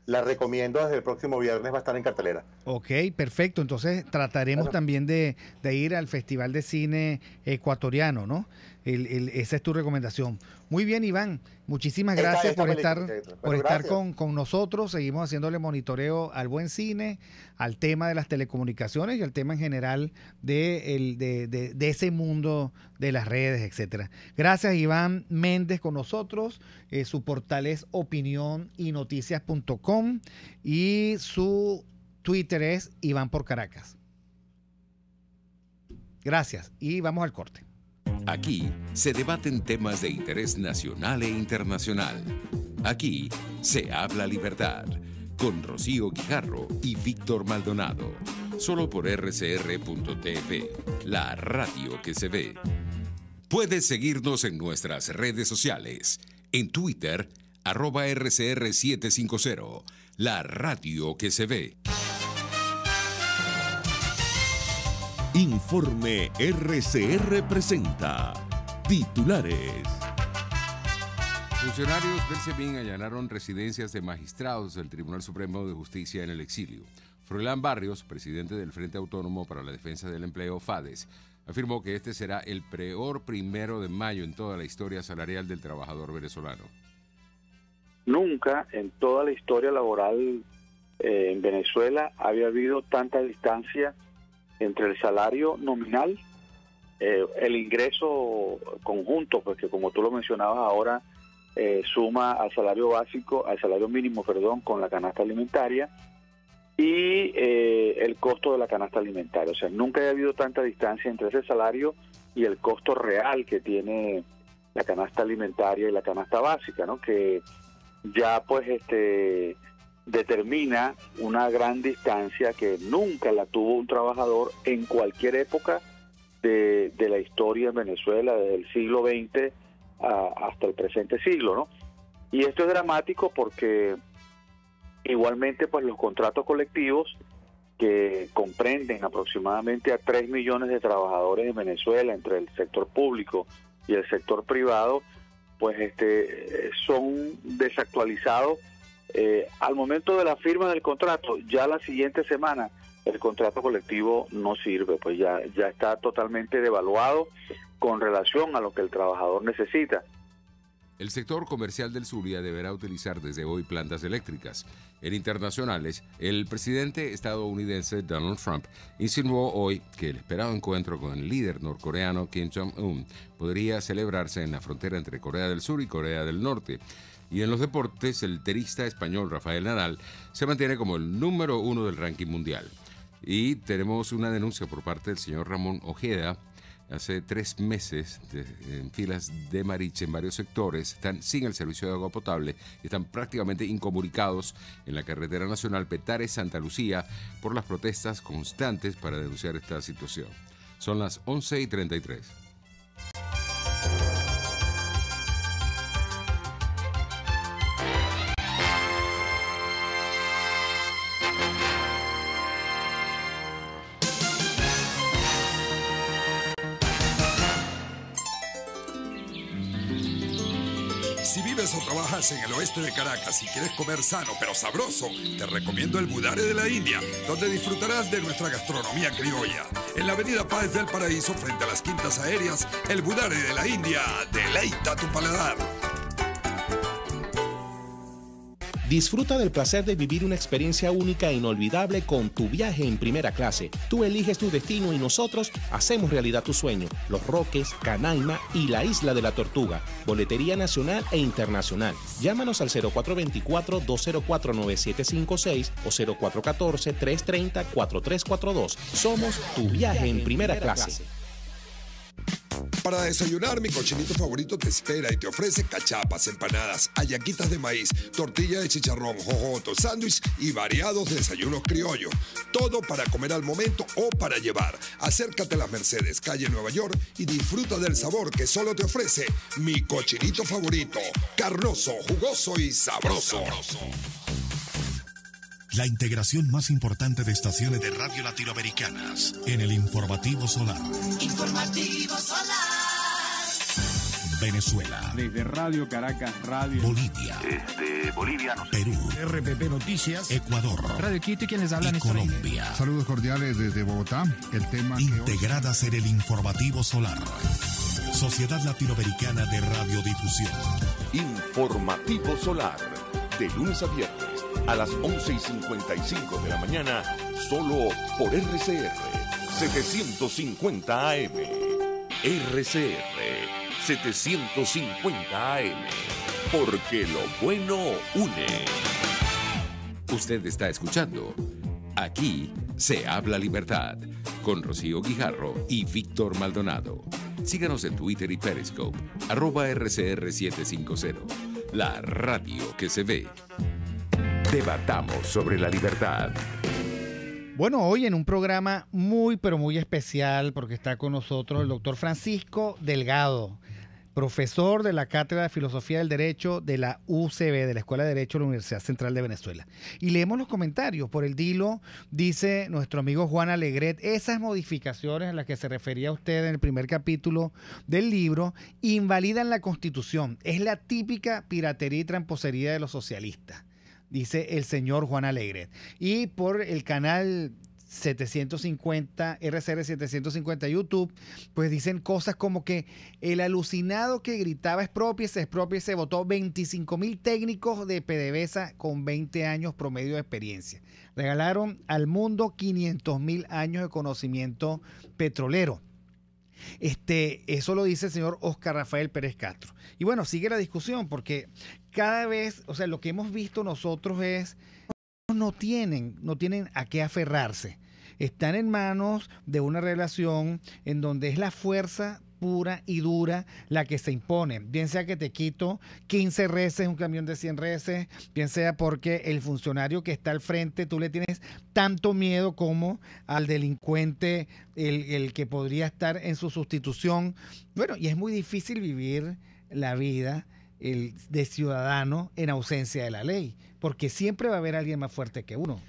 La recomiendo, desde el próximo viernes va a estar en cartelera. Ok, perfecto. Entonces trataremos también de ir al Festival de Cine Ecuatoriano, ¿no? Esa es tu recomendación. Muy bien, Iván. Muchísimas gracias por estar con nosotros. Seguimos haciéndole monitoreo al buen cine, al tema de las telecomunicaciones y al tema en general de ese mundo de las redes, etcétera. Gracias, Iván Méndez, con nosotros. Su portal es opinioninoticias.com y su Twitter es Iván por Caracas. Gracias y vamos al corte. Aquí se debaten temas de interés nacional e internacional. Aquí se habla libertad, con Rocío Guijarro y Víctor Maldonado. Solo por rcr.tv, la radio que se ve. Puedes seguirnos en nuestras redes sociales. En Twitter, @RCR750, la radio que se ve. Informe RCR presenta titulares. Funcionarios del SEBIN allanaron residencias de magistrados del Tribunal Supremo de Justicia en el exilio. Froilán Barrios, presidente del Frente Autónomo para la Defensa del Empleo, FADES, afirmó que este será el peor 1 de mayo en toda la historia salarial del trabajador venezolano. Nunca en toda la historia laboral en Venezuela había habido tanta distancia entre el salario nominal, el ingreso conjunto, porque como tú lo mencionabas ahora, suma al salario básico, al salario mínimo, con la canasta alimentaria y el costo de la canasta alimentaria. O sea, nunca ha habido tanta distancia entre ese salario y el costo real que tiene la canasta alimentaria y la canasta básica, ¿no? Que ya pues determina una gran distancia que nunca la tuvo un trabajador en cualquier época de la historia en Venezuela, desde el siglo XX hasta el presente siglo, ¿no? Y esto es dramático porque igualmente pues los contratos colectivos, que comprenden aproximadamente a 3 millones de trabajadores en Venezuela entre el sector público y el sector privado, pues son desactualizados al momento de la firma del contrato. Ya la siguiente semana el contrato colectivo no sirve, pues ya está totalmente devaluado con relación a lo que el trabajador necesita. El sector comercial del Zulia deberá utilizar desde hoy plantas eléctricas. En internacionales, el presidente estadounidense Donald Trump insinuó hoy que el esperado encuentro con el líder norcoreano Kim Jong-un podría celebrarse en la frontera entre Corea del Sur y Corea del Norte. Y en los deportes, el tenista español Rafael Nadal se mantiene como el número 1 del ranking mundial. Y tenemos una denuncia por parte del señor Ramón Ojeda. Hace 3 meses, en filas de Mariche en varios sectores, están sin el servicio de agua potable y están prácticamente incomunicados en la carretera nacional Petare-Santa Lucía por las protestas constantes para denunciar esta situación. Son las 11:33. Si vives o trabajas en el oeste de Caracas y quieres comer sano pero sabroso, te recomiendo el Budare de la India, donde disfrutarás de nuestra gastronomía criolla. En la avenida Páez del Paraíso, frente a las Quintas Aéreas, el Budare de la India deleita tu paladar. Disfruta del placer de vivir una experiencia única e inolvidable con Tu Viaje en Primera Clase. Tú eliges tu destino y nosotros hacemos realidad tu sueño. Los Roques, Canaima y la Isla de la Tortuga. Boletería nacional e internacional. Llámanos al 0424-204-9756 o 0414-330-4342. Somos Tu Viaje en Primera Clase. Para desayunar, mi cochinito favorito te espera y te ofrece cachapas, empanadas, hallaquitas de maíz, tortilla de chicharrón, jojoto, sándwich y variados desayunos criollos. Todo para comer al momento o para llevar. Acércate a las Mercedes, calle Nueva York, y disfruta del sabor que solo te ofrece mi cochinito favorito. Carnoso, jugoso y sabroso. La integración más importante de estaciones de radio latinoamericanas en el Informativo Solar. Informativo Solar. Venezuela. Desde Radio Caracas, Radio Bolivia. Bolivia, no sé. Perú. RPP Noticias. Ecuador. Radio Quito y quienes hablan y Colombia. Saludos cordiales desde Bogotá. El tema integradas en el Informativo Solar. Sociedad Latinoamericana de Radiodifusión. Informativo Solar. De lunes a viernes a las 11:55 de la mañana, solo por RCR 750 AM. RCR 750 AM. Porque lo bueno une. Usted está escuchando Aquí se habla libertad con Rocío Guijarro y Víctor Maldonado. Síganos en Twitter y Periscope, @RCR750. la radio que se ve. Debatamos sobre la libertad. Bueno, hoy en un programa muy, pero muy especial, porque está con nosotros el doctor Francisco Delgado, profesor de la Cátedra de Filosofía del Derecho de la UCB, de la Escuela de Derecho de la Universidad Central de Venezuela. Y leemos los comentarios. Por el Dilo, dice nuestro amigo Juan Alegret, esas modificaciones a las que se refería usted en el primer capítulo del libro invalidan la Constitución. Es la típica piratería y tramposería de los socialistas, dice el señor Juan Alegret. Y por el canal 750, RCR 750 YouTube, pues dicen cosas como que el alucinado que gritaba expropiese, votó 25.000 técnicos de PDVSA con 20 años promedio de experiencia. Regalaron al mundo 500.000 años de conocimiento petrolero. Eso lo dice el señor Oscar Rafael Pérez Castro. Y bueno, sigue la discusión porque cada vez, o sea, lo que hemos visto nosotros es no tienen a qué aferrarse. Están en manos de una relación en donde es la fuerza pura y dura la que se impone, bien sea que te quito 15 reses, un camión de 100 reses, bien sea porque el funcionario que está al frente, tú le tienes tanto miedo como al delincuente, el que podría estar en su sustitución. Bueno, y es muy difícil vivir la vida de ciudadano en ausencia de la ley, porque siempre va a haber alguien más fuerte que uno.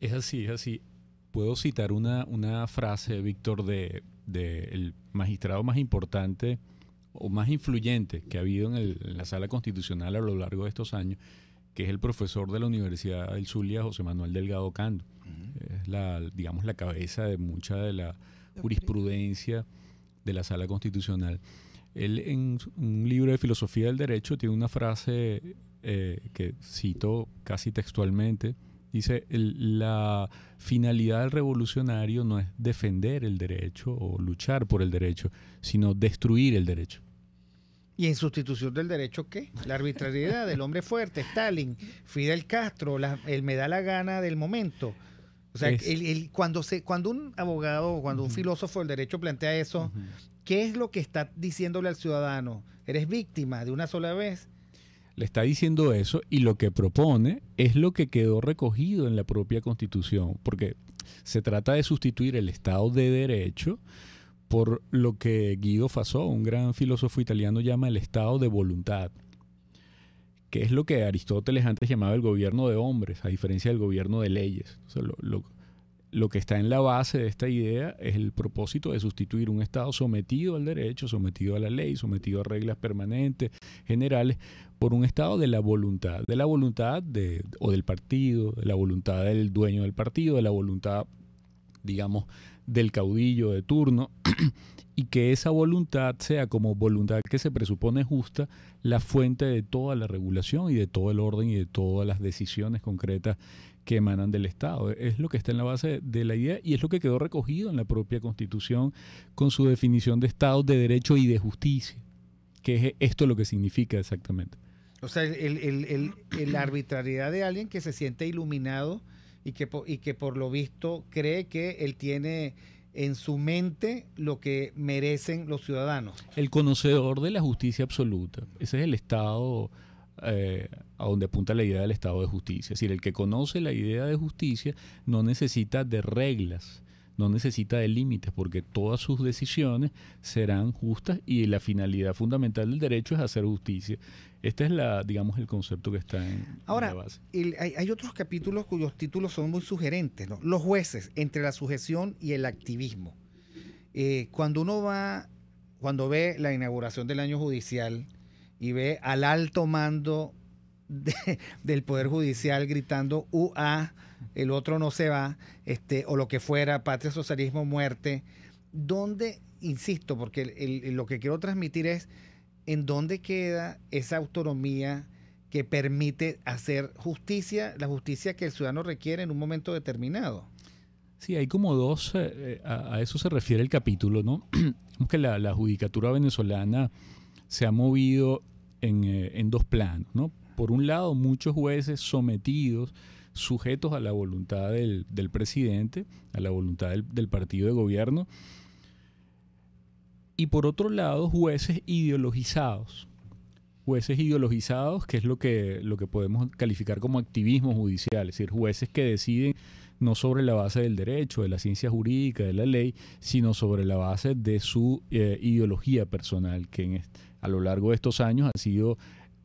Es así, es así. Puedo citar una frase, Víctor, del magistrado más importante o más influyente que ha habido en la sala constitucional a lo largo de estos años, que es el profesor de la Universidad del Zulia, José Manuel Delgado Cando. Es la cabeza de mucha de la jurisprudencia de la sala constitucional. Él, en un libro de filosofía del derecho, tiene una frase que cito casi textualmente. Dice, la finalidad del revolucionario no es defender el derecho o luchar por el derecho, sino destruir el derecho. ¿Y en sustitución del derecho qué? La arbitrariedad del hombre fuerte, Stalin, Fidel Castro, el me da la gana del momento. O sea, cuando un abogado o cuando un filósofo del derecho plantea eso, ¿qué es lo que está diciéndole al ciudadano? ¿Eres víctima de una sola vez? Le está diciendo eso, y lo que propone es lo que quedó recogido en la propia Constitución, porque se trata de sustituir el Estado de Derecho por lo que Guido Fasò, un gran filósofo italiano, llama el Estado de Voluntad, que es lo que Aristóteles antes llamaba el gobierno de hombres, a diferencia del gobierno de leyes. O sea, lo que está en la base de esta idea es el propósito de sustituir un Estado sometido al derecho, sometido a la ley, sometido a reglas permanentes, generales, por un Estado de la voluntad o del partido, de la voluntad del dueño del partido, de la voluntad, digamos, del caudillo de turno, y que esa voluntad sea, como voluntad que se presupone justa, la fuente de toda la regulación y de todo el orden y de todas las decisiones concretas que emanan del Estado. Es lo que está en la base de la idea, y es lo que quedó recogido en la propia Constitución con su definición de Estado de Derecho y de Justicia, que es esto lo que significa exactamente. O sea, la arbitrariedad de alguien que se siente iluminado y que por lo visto cree que él tiene en su mente lo que merecen los ciudadanos. El conocedor de la justicia absoluta. Ese es el Estado a donde apunta la idea del Estado de justicia. Es decir, el que conoce la idea de justicia no necesita de reglas, no necesita de límites, porque todas sus decisiones serán justas, y la finalidad fundamental del derecho es hacer justicia. Este es el concepto que está en la base. Hay otros capítulos cuyos títulos son muy sugerentes, ¿no? Los jueces, entre la sujeción y el activismo. Cuando ve la inauguración del año judicial y ve al alto mando del Poder Judicial gritando ¡UA! El otro no se va, o lo que fuera, patria, socialismo, muerte, ¿dónde, insisto, porque lo que quiero transmitir es en dónde queda esa autonomía que permite hacer justicia, la justicia que el ciudadano requiere en un momento determinado? Sí, hay como dos, a eso se refiere el capítulo, ¿no? Que la judicatura venezolana se ha movido en dos planos, ¿no? Por un lado, muchos jueces sometidos, sujetos a la voluntad del presidente, a la voluntad del partido de gobierno, y por otro lado, jueces ideologizados, jueces ideologizados, que es lo que podemos calificar como activismo judicial, es decir, jueces que deciden no sobre la base del derecho, de la ciencia jurídica, de la ley, sino sobre la base de su ideología personal, que a lo largo de estos años ha sido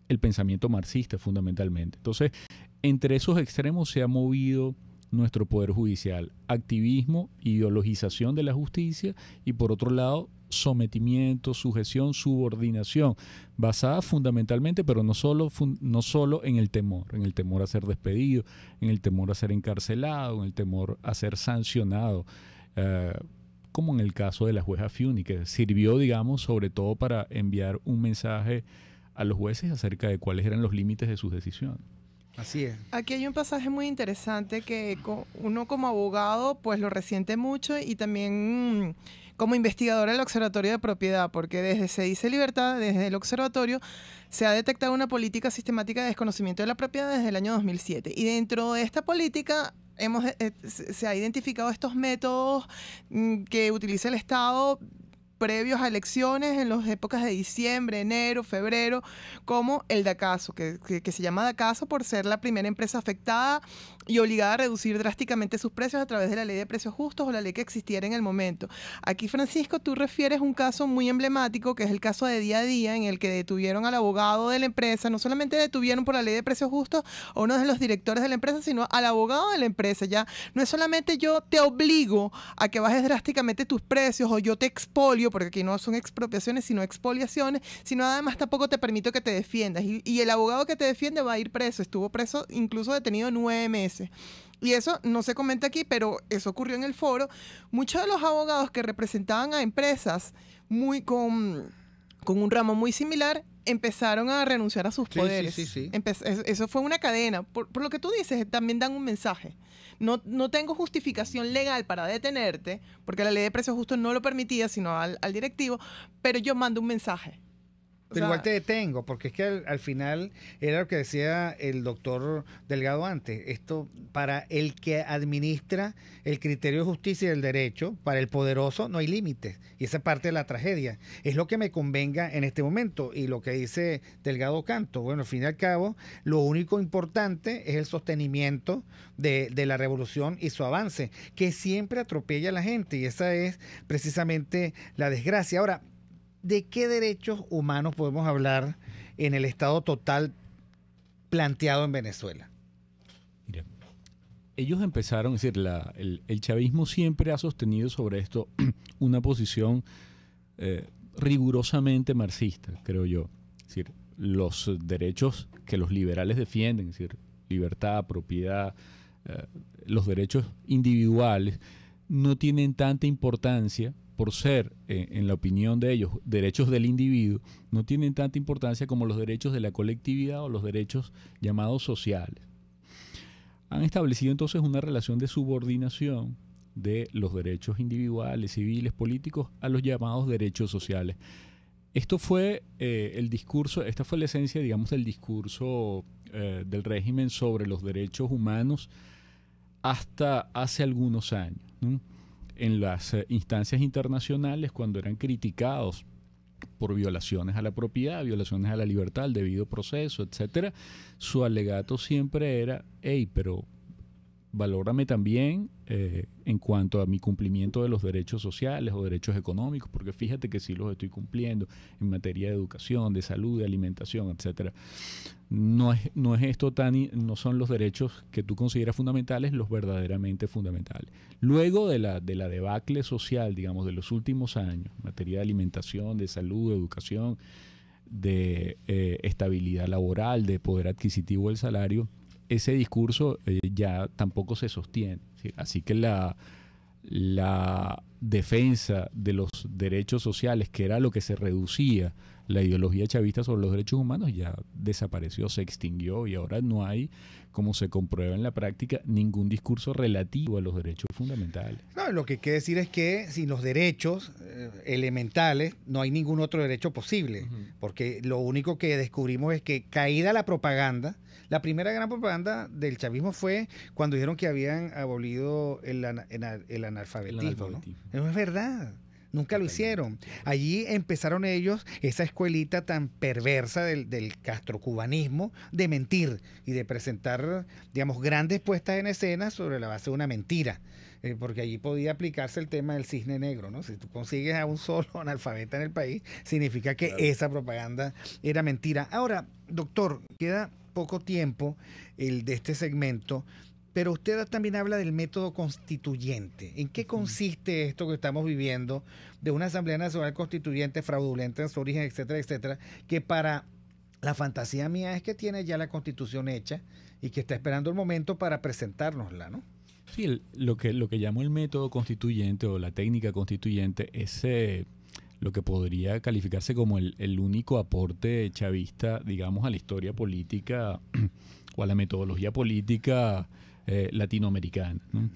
el pensamiento marxista fundamentalmente. Entonces, entre esos extremos se ha movido nuestro Poder Judicial: activismo, ideologización de la justicia y, por otro lado, sometimiento, sujeción, subordinación, basada fundamentalmente, pero no solo en el temor a ser despedido, en el temor a ser encarcelado, en el temor a ser sancionado, como en el caso de la jueza Fiuni, que sirvió, digamos, sobre todo para enviar un mensaje a los jueces acerca de cuáles eran los límites de sus decisiones. Así es. Aquí hay un pasaje muy interesante que uno como abogado pues lo resiente mucho, y también como investigador del Observatorio de Propiedad, porque desde Se Dice Libertad, desde el observatorio, se ha detectado una política sistemática de desconocimiento de la propiedad desde el año 2007. Y dentro de esta política se ha identificado estos métodos que utiliza el Estado previos a elecciones en las épocas de diciembre, enero, febrero, como el DACASO, que se llama DACASO por ser la primera empresa afectada y obligada a reducir drásticamente sus precios a través de la ley de precios justos o la ley que existiera en el momento. Aquí, Francisco, tú refieres un caso muy emblemático, que es el caso de Día a Día, en el que detuvieron al abogado de la empresa. No solamente detuvieron por la ley de precios justos a uno de los directores de la empresa, sino al abogado de la empresa. Ya no es solamente yo te obligo a que bajes drásticamente tus precios o yo te expolio, porque aquí no son expropiaciones sino expoliaciones, sino además tampoco te permito que te defiendas. Y el abogado que te defiende va a ir preso. Estuvo preso, incluso detenido 9 meses. Y eso no se comenta aquí, pero eso ocurrió en el foro. Muchos de los abogados que representaban a empresas con un ramo muy similar empezaron a renunciar a sus poderes. Sí. Eso fue una cadena. Por lo que tú dices, también dan un mensaje. No tengo justificación legal para detenerte, porque la ley de precios justos no lo permitía, sino al directivo, pero yo mando un mensaje. Pero igual te detengo, porque es que al final era lo que decía el doctor Delgado antes. Esto, para el que administra el criterio de justicia y del derecho, para el poderoso no hay límites. Y esa es parte de la tragedia. Es lo que me convenga en este momento. Y lo que dice Delgado Canto, bueno, al fin y al cabo, lo único importante es el sostenimiento de la revolución y su avance, que siempre atropella a la gente. Y esa es precisamente la desgracia. Ahora, ¿de qué derechos humanos podemos hablar en el estado total planteado en Venezuela? Mira, ellos empezaron, es decir, el chavismo siempre ha sostenido sobre esto una posición rigurosamente marxista, creo yo. Es decir, los derechos que los liberales defienden, es decir, libertad, propiedad, los derechos individuales, no tienen tanta importancia por ser, en la opinión de ellos, derechos del individuo, no tienen tanta importancia como los derechos de la colectividad o los derechos llamados sociales. Han establecido entonces una relación de subordinación de los derechos individuales, civiles, políticos, a los llamados derechos sociales. Esto fue esta fue la esencia, digamos, del discurso del régimen sobre los derechos humanos hasta hace algunos años, ¿no? En las instancias internacionales, cuando eran criticados por violaciones a la propiedad, violaciones a la libertad, al debido proceso, etcétera, su alegato siempre era: hey, pero valórame también en cuanto a mi cumplimiento de los derechos sociales o derechos económicos, porque fíjate que sí los estoy cumpliendo en materia de educación, de salud, de alimentación, etcétera. No son los derechos que tú consideras fundamentales los verdaderamente fundamentales. Luego de la debacle social, digamos, de los últimos años, en materia de alimentación, de salud, de educación, de estabilidad laboral, de poder adquisitivo del salario, ese discurso ya tampoco se sostiene. ¿Sí? Así que la defensa de los derechos sociales, que era lo que se reducía la ideología chavista sobre los derechos humanos, ya desapareció, se extinguió, y ahora no hay, como se comprueba en la práctica, ningún discurso relativo a los derechos fundamentales. No, lo que hay que decir es que sin los derechos elementales no hay ningún otro derecho posible, porque lo único que descubrimos es que, caída la propaganda, la primera gran propaganda del chavismo fue cuando dijeron que habían abolido el analfabetismo, ¿no? No es verdad. Nunca lo hicieron. Allí empezaron ellos esa escuelita tan perversa del castrocubanismo de mentir y de presentar, digamos, grandes puestas en escena sobre la base de una mentira. Porque allí podía aplicarse el tema del cisne negro, ¿no? Si tú consigues a un solo analfabeta en el país, significa que esa propaganda era mentira. Ahora, doctor, queda poco tiempo de este segmento, pero usted también habla del método constituyente. ¿En qué consiste esto que estamos viviendo de una Asamblea Nacional Constituyente fraudulenta en su origen, etcétera, etcétera, que para la fantasía mía es que tiene ya la Constitución hecha y que está esperando el momento para presentárnosla, ¿no? Sí, lo que llamo el método constituyente o la técnica constituyente es lo que podría calificarse como el único aporte chavista, digamos, a la historia política o a la metodología política latinoamericana, ¿no?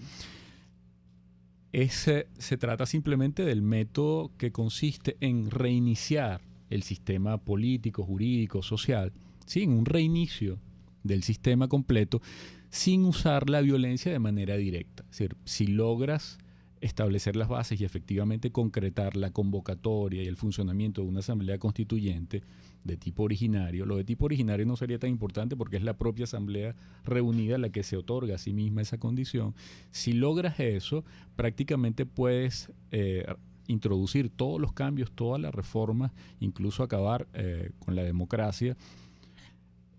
Se trata simplemente del método que consiste en reiniciar el sistema político, jurídico, social, ¿sí? En un reinicio del sistema completo sin usar la violencia de manera directa. Es decir, si logras establecer las bases y efectivamente concretar la convocatoria y el funcionamiento de una asamblea constituyente de tipo originario, lo de tipo originario no sería tan importante porque es la propia asamblea reunida la que se otorga a sí misma esa condición. Si logras eso, prácticamente puedes introducir todos los cambios, todas las reformas, incluso acabar con la democracia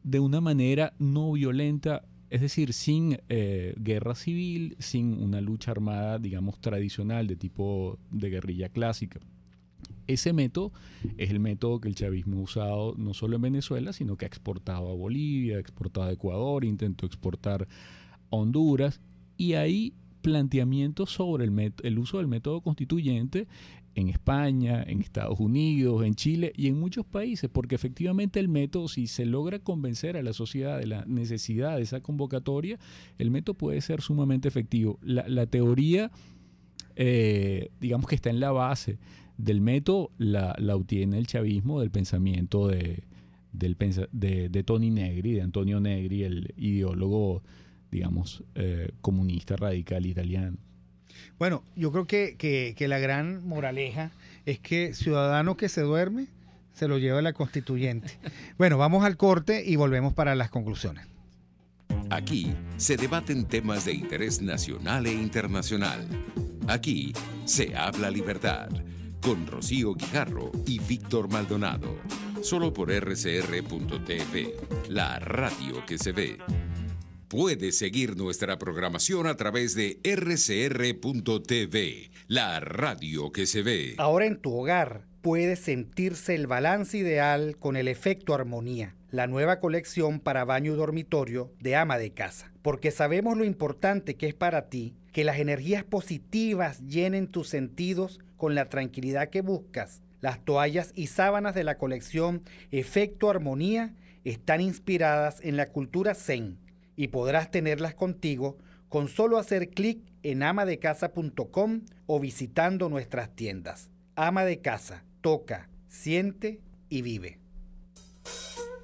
de una manera no violenta. Es decir, sin guerra civil, sin una lucha armada, digamos, tradicional de tipo de guerrilla clásica. Ese método es el método que el chavismo ha usado no solo en Venezuela, sino que ha exportado a Bolivia, ha exportado a Ecuador, intentó exportar a Honduras. Y hay planteamientos sobre el uso del método constituyente en España, en Estados Unidos, en Chile y en muchos países, porque efectivamente el método, si se logra convencer a la sociedad de la necesidad de esa convocatoria, el método puede ser sumamente efectivo. La teoría, digamos que está en la base del método, la obtiene el chavismo del pensamiento de Tony Negri, de Antonio Negri, el ideólogo, digamos, comunista radical italiano. Bueno, yo creo que la gran moraleja es que ciudadano que se duerme se lo lleva la constituyente. Bueno, vamos al corte y volvemos para las conclusiones. Aquí se debaten temas de interés nacional e internacional. Aquí se habla libertad con Rocío Guijarro y Víctor Maldonado. Solo por rcr.tv, la radio que se ve. Puedes seguir nuestra programación a través de rcr.tv, la radio que se ve. Ahora en tu hogar puedes sentirse el balance ideal con el efecto armonía, la nueva colección para baño y dormitorio de ama de casa. Porque sabemos lo importante que es para ti que las energías positivas llenen tus sentidos con la tranquilidad que buscas. Las toallas y sábanas de la colección Efecto Armonía están inspiradas en la cultura zen y podrás tenerlas contigo con solo hacer clic en amadecasa.com o visitando nuestras tiendas. Ama de Casa, toca, siente y vive.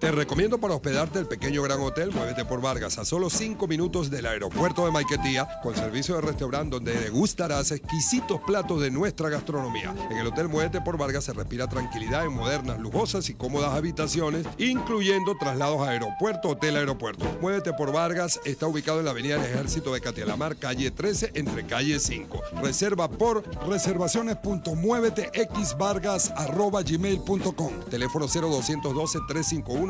Te recomiendo para hospedarte el pequeño Gran Hotel Muévete por Vargas, a solo 5 minutos del aeropuerto de Maiquetía, con servicio de restaurante donde degustarás exquisitos platos de nuestra gastronomía. En el Hotel Muévete por Vargas se respira tranquilidad en modernas, lujosas y cómodas habitaciones, incluyendo traslados a aeropuerto, hotel, aeropuerto. Muévete por Vargas está ubicado en la avenida del Ejército de Catialamar, calle 13, entre calle 5. Reserva por reservaciones.muevetexvargas@gmail.com. Teléfono 0212-351-1887.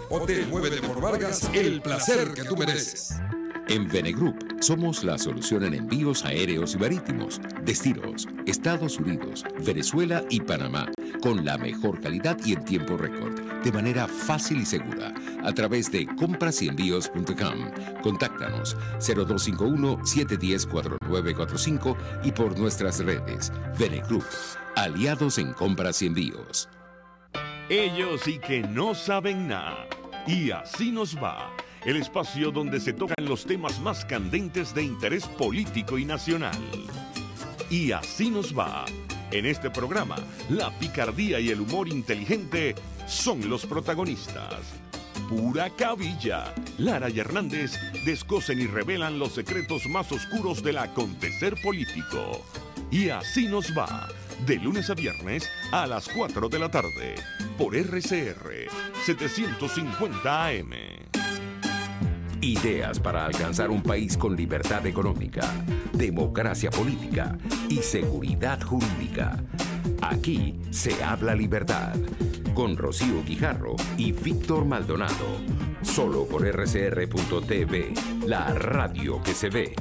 Hotel Muévete por Vargas, el placer que tú mereces. En Venegroup somos la solución en envíos aéreos y marítimos, destinos, Estados Unidos, Venezuela y Panamá, con la mejor calidad y en tiempo récord, de manera fácil y segura, a través de comprasenvíos.com. Contáctanos 0251-710-4945 y por nuestras redes. Venegroup, aliados en compras y envíos. Ellos sí que no saben nada. Y así nos va. El espacio donde se tocan los temas más candentes de interés político y nacional. Y así nos va. En este programa, la picardía y el humor inteligente son los protagonistas. Pura cabilla. Lara y Hernández descosen y revelan los secretos más oscuros del acontecer político. Y así nos va, de lunes a viernes a las 4 de la tarde, por RCR 750 AM. Ideas para alcanzar un país con libertad económica, democracia política y seguridad jurídica. Aquí se habla libertad. Con Rocío Guijarro y Víctor Maldonado. Solo por rcr.tv, la radio que se ve.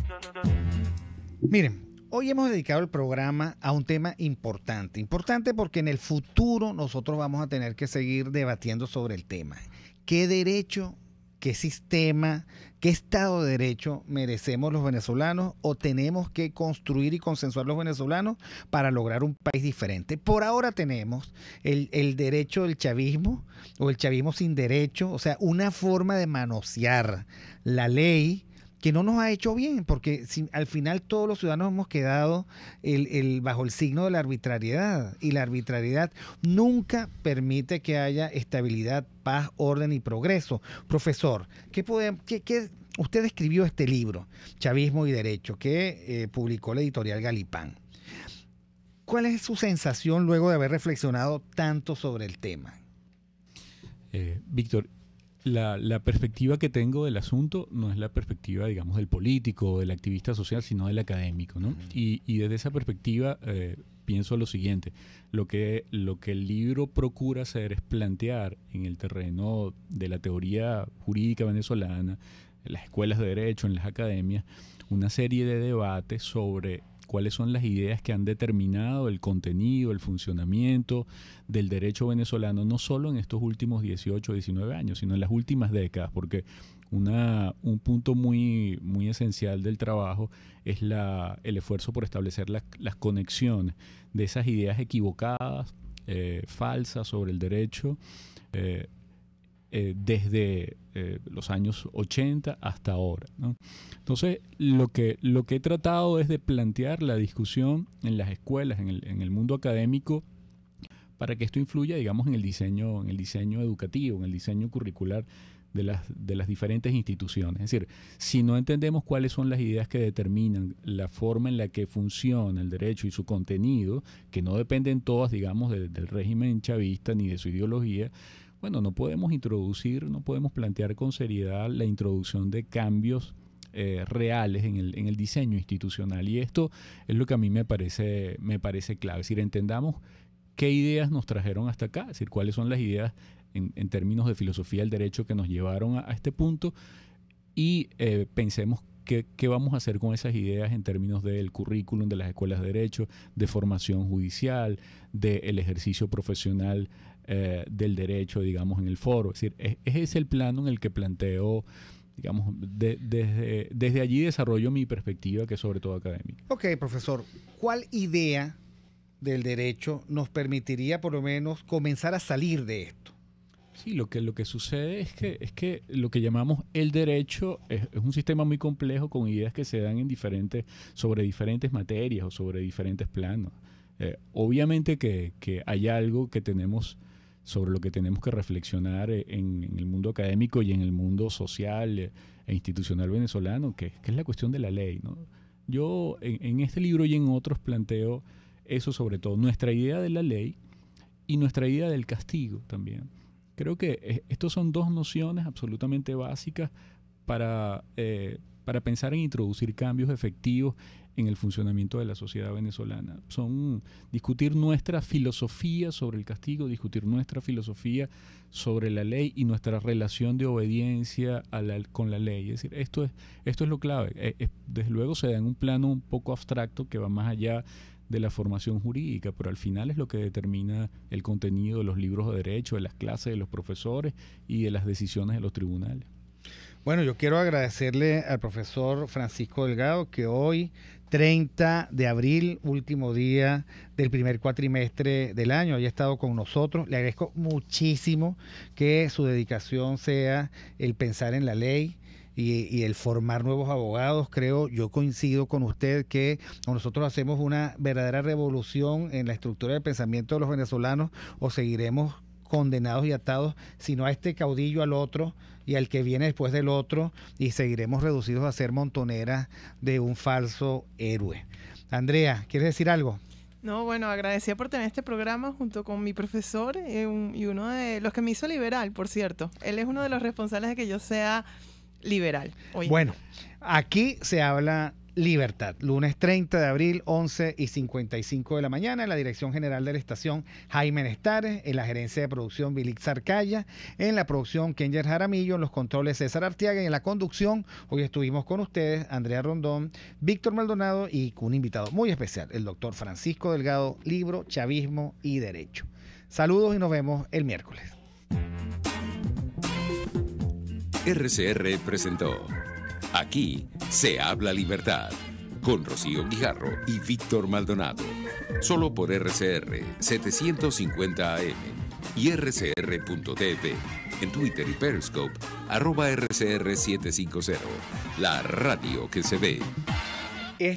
Miren, hoy hemos dedicado el programa a un tema importante. Importante porque en el futuro nosotros vamos a tener que seguir debatiendo sobre el tema. ¿Qué derecho, qué sistema, qué Estado de Derecho merecemos los venezolanos o tenemos que construir y consensuar los venezolanos para lograr un país diferente? Por ahora tenemos el derecho del chavismo o el chavismo sin derecho, o sea, una forma de manosear la ley que no nos ha hecho bien, porque al final todos los ciudadanos hemos quedado bajo el signo de la arbitrariedad, y la arbitrariedad nunca permite que haya estabilidad, paz, orden y progreso. Profesor, usted escribió este libro, Chavismo y Derecho, que publicó la editorial Galipán. ¿Cuál es su sensación luego de haber reflexionado tanto sobre el tema? Víctor, la perspectiva que tengo del asunto no es la perspectiva, digamos, del político o del activista social, sino del académico, ¿no? Y desde esa perspectiva pienso lo siguiente: lo que el libro procura hacer es plantear en el terreno de la teoría jurídica venezolana, en las escuelas de derecho, en las academias, una serie de debates sobre cuáles son las ideas que han determinado el contenido, el funcionamiento del derecho venezolano, no solo en estos últimos 18 o 19 años, sino en las últimas décadas, porque un punto muy, muy esencial del trabajo es el esfuerzo por establecer las conexiones de esas ideas equivocadas, falsas sobre el derecho, desde los años 80 hasta ahora, ¿no? Entonces, lo que he tratado es de plantear la discusión en las escuelas, en el mundo académico, para que esto influya, digamos, en el diseño educativo, en el diseño curricular de las diferentes instituciones. Es decir, si no entendemos cuáles son las ideas que determinan la forma en la que funciona el derecho y su contenido, que no dependen todas, digamos, del régimen chavista ni de su ideología, bueno, no podemos plantear con seriedad la introducción de cambios reales en el diseño institucional. Y esto es lo que a mí me parece clave. Es decir, entendamos qué ideas nos trajeron hasta acá, es decir, cuáles son las ideas en términos de filosofía del derecho que nos llevaron a este punto, y pensemos qué vamos a hacer con esas ideas en términos del currículum de las escuelas de derecho, de formación judicial, del ejercicio profesional del derecho, digamos, en el foro. Es decir, ese es el plano en el que planteo, digamos, desde allí desarrollo mi perspectiva, que es sobre todo académica. Ok, profesor, ¿cuál idea del derecho nos permitiría por lo menos comenzar a salir de esto? Sí, lo que sucede es que lo que llamamos el derecho es un sistema muy complejo con ideas que se dan sobre diferentes materias o sobre diferentes planos. Obviamente que hay algo que sobre lo que tenemos que reflexionar en el mundo académico y en el mundo social e institucional venezolano, que es la cuestión de la ley, ¿no? Yo en este libro y en otros planteo eso, sobre todo, nuestra idea de la ley y nuestra idea del castigo también. Creo que estos son dos nociones absolutamente básicas para pensar en introducir cambios efectivos en el funcionamiento de la sociedad venezolana. Son discutir nuestra filosofía sobre el castigo, discutir nuestra filosofía sobre la ley y nuestra relación de obediencia con la ley. Es decir, esto es lo clave. Desde luego se da en un plano un poco abstracto que va más allá de la formación jurídica, pero al final es lo que determina el contenido de los libros de derecho, de las clases de los profesores y de las decisiones de los tribunales. Bueno, yo quiero agradecerle al profesor Francisco Delgado que hoy, 30 de abril, último día del primer cuatrimestre del año, haya estado con nosotros. Le agradezco muchísimo que su dedicación sea el pensar en la ley y el formar nuevos abogados. Yo coincido con usted que nosotros hacemos una verdadera revolución en la estructura de pensamiento de los venezolanos, o seguiremos condenados y atados, sino a este caudillo, al otro y al que viene después del otro, y seguiremos reducidos a ser montoneras de un falso héroe. Andrea, ¿quieres decir algo? No, bueno, agradecida por tener este programa junto con mi profesor y uno de los que me hizo liberal, por cierto. Él es uno de los responsables de que yo sea liberal. Bueno, aquí se habla libertad. Lunes 30 de abril, 11:55 de la mañana, en la dirección general de la estación Jaime Nestares, en la gerencia de producción Vilix Sarcaya, en la producción Kenger Jaramillo, en los controles César Arteaga y en la conducción. Hoy estuvimos con ustedes, Andrea Rondón, Víctor Maldonado y con un invitado muy especial, el doctor Francisco Delgado, libro Chavismo y Derecho. Saludos y nos vemos el miércoles. RCR presentó Aquí se habla libertad, con Rocío Guijarro y Víctor Maldonado, solo por RCR 750 AM y rcr.tv, en Twitter y Periscope, @RCR750, la radio que se ve.